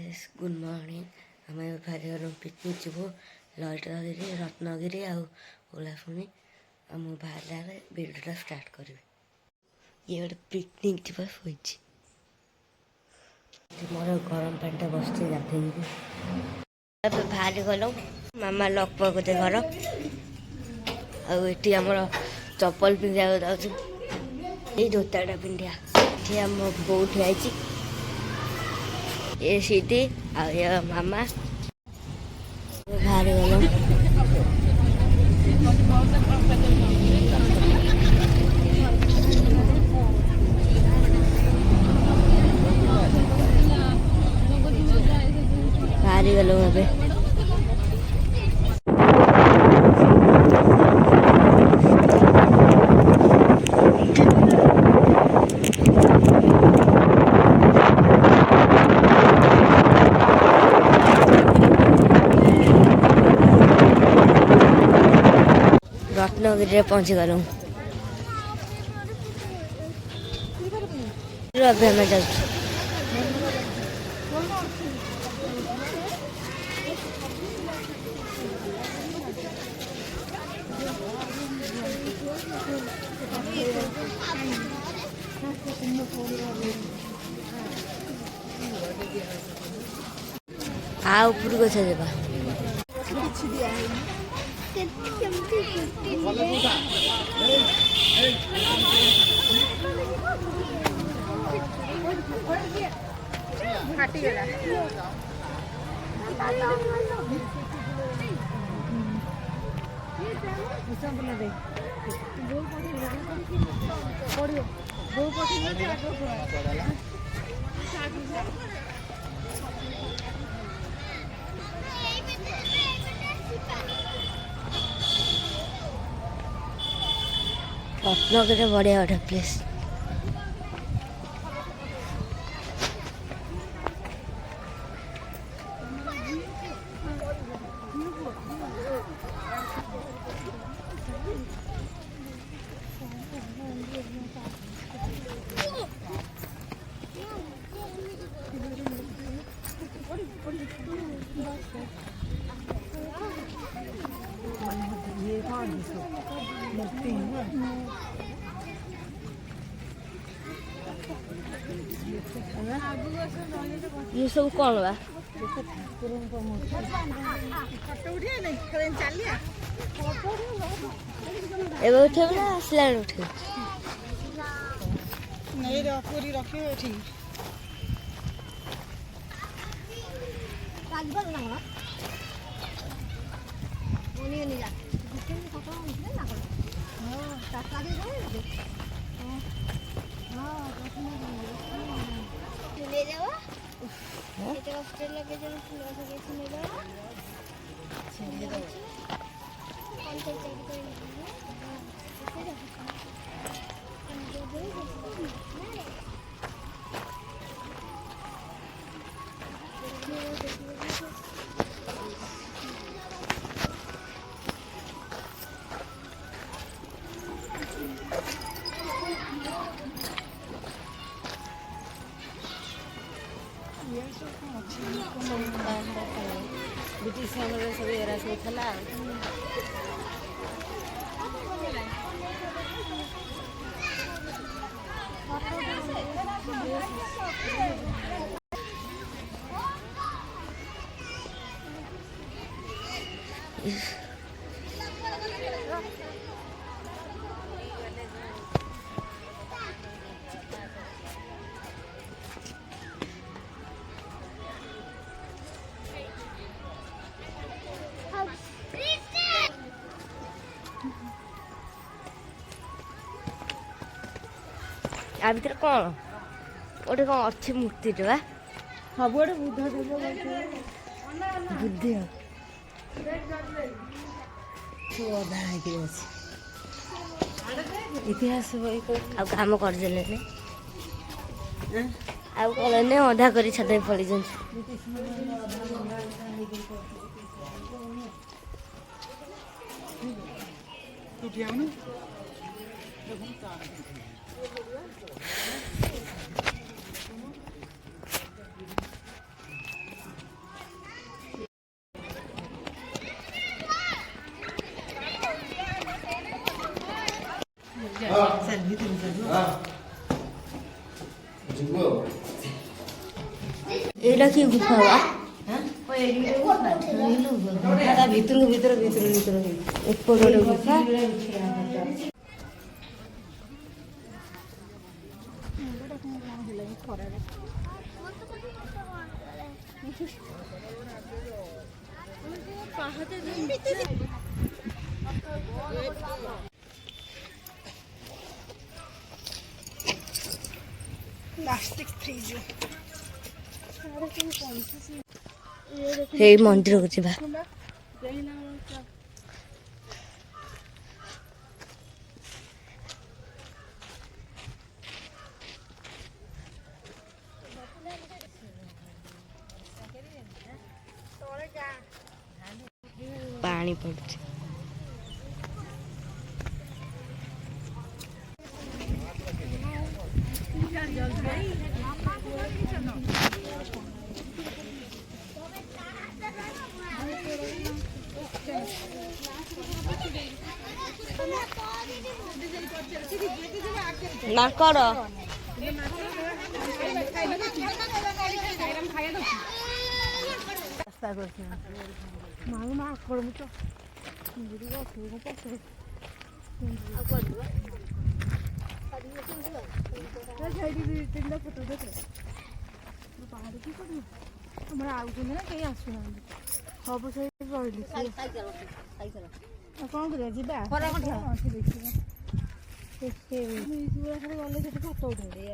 Guys good morning आम भार picnic जीवु Lalitgiri Ratnagiri आलाशुणी आम बाहर भिडियोटा स्टार्ट करी ये गोटे पिकनिक जीवा शोची मोर गरम पानी बस गाधे बाहर गल मामा लक पकते घर आठी आम चप्पल पिंधा जाऊँ ये जोताटा पिंधिया ये आम बो ठिया ये सीधी आ मामा बाहर गल बाहर गल रत्नगिरी पहुंची गलु अभी जाऊँ उपरको छ जेबा रत्नगिरी बढ़िया गोटे प्लेस ये सब कौन बा एबे उठे ना आसला उठे नहीं पूरी रखी उठी ले जाओ এটা অস্ট্রেলিয়াকে যেন ফুল আছে গেছে নিয়ে যাও ছেড়ে দাও কন্টাক্ট চাই করে ब्रिटिश सब एरा सब थला आ भीतर कौन गोटे कौन अच्छी मूर्ति टे सब गोटे बुद्ध बुद्धि इतिहास काम करदे अधा कर छाते पड़ी ଏଇଟା କି ଗୁଫା ବା ତା ଭିତରକୁ ଏପଟ ଗୋଟେ ଗୁଫା। ପ୍ଲାଷ୍ଟିକ ଫ୍ରିଜ ହେଇ ମନ୍ଦିରକୁ ଯିବା। ପାଣି ପଡୁଛି। ମାଙ୍କଡ ଆମର ଆଉ ନା କେହି ଆସୁନାହାନ୍ତି ସବୁ ସେଇଠି ରହିଲି କଣ କରିବା ଯିବା ଦେଖିବା ଗଲେ ସେଠି ଫଟୋ ଉଠେଇବେ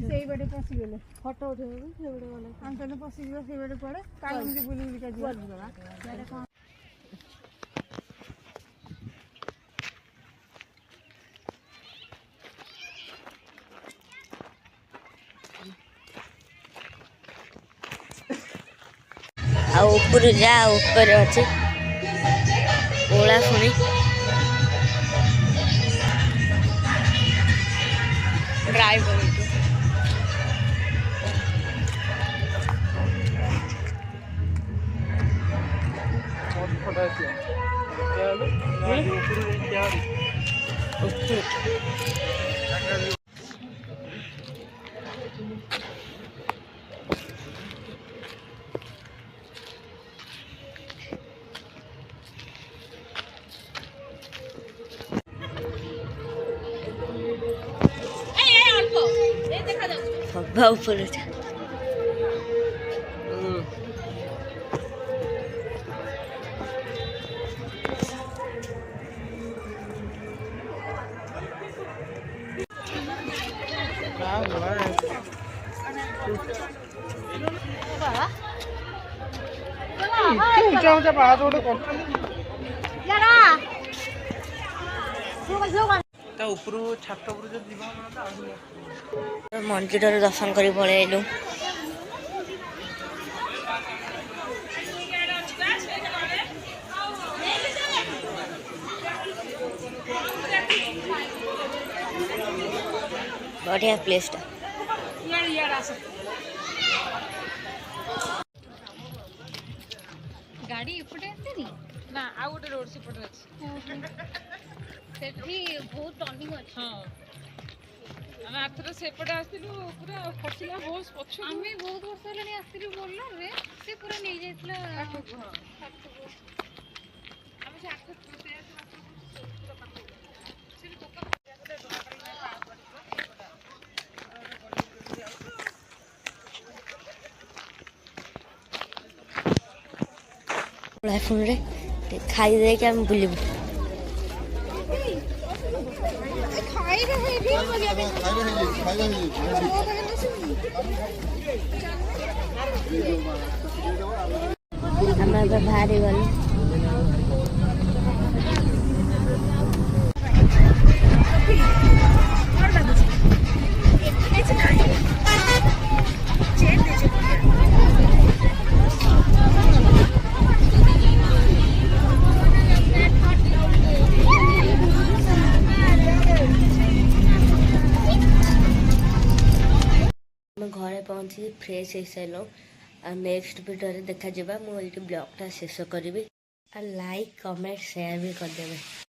ସେଇ ବାଟେ ପଶିଗଲେ ଫଟୋ ଉଠେଇବେ ସେଇ ବାଟେ ଗଲେ ଆମେ ପଶିଯିବା ସେଇ ବାଟେ କୁଆଡେ କାଲି ବୁଲି ବୁଲିକା ଯିବା ଆଉ ଉପରୁ ଯା ଉପରେ ଅଛି ଓଳା ଶୁଣି ଡ୍ରାଇଭର ସଭା ଉପରେ ମନ୍ଦିରରେ ଦର୍ଶନ କରି ପଳେଇଲୁ। ବଢିଆ ପ୍ଲେସଟା। ଗାଡ଼ି ଏପଟେ ଆସିନି ନା ଆଉ ଗୋଟେ ରୋଡ ସେପଟେ ଅଛି ସେଠି ବହୁତ ଟର୍ଣ୍ଣିଂ ଅଛି। ହଁ ଆମେ ଆଥର ସେପଟେ ଆସିଥିଲୁ ପୁରା ଖସିଲା ହୋସ୍ ପଛ ଆମେ ବହୁତ ବର୍ଷ ହେଲାଣି ଆସିଥିଲୁ ବୋଲରରେ ସେ ପୁରା ନେଇଯାଇଥିଲା ପାଖକୁ ଆମେ ସେ ଆଠ ଫୋନରେ ଖାଇ ଦେଇକି ଆମେ ବୁଲିବୁ। ଆମେ ଏବେ ବାହାରି ଗଲୁ। ଘରେ ପହଞ୍ଚି ଫ୍ରେଶ ହେଇସାରିଲୁ। ଆଉ ନେକ୍ସଟ ଭିଡ଼ିଓରେ ଦେଖାଯିବା। ମୁଁ ଏଇଠି ବ୍ଲଗ୍ଟା ଶେଷ କରିବି। ଆଉ ଲାଇକ୍ କମେଣ୍ଟ ସେୟାର ବି କରିଦେବେ।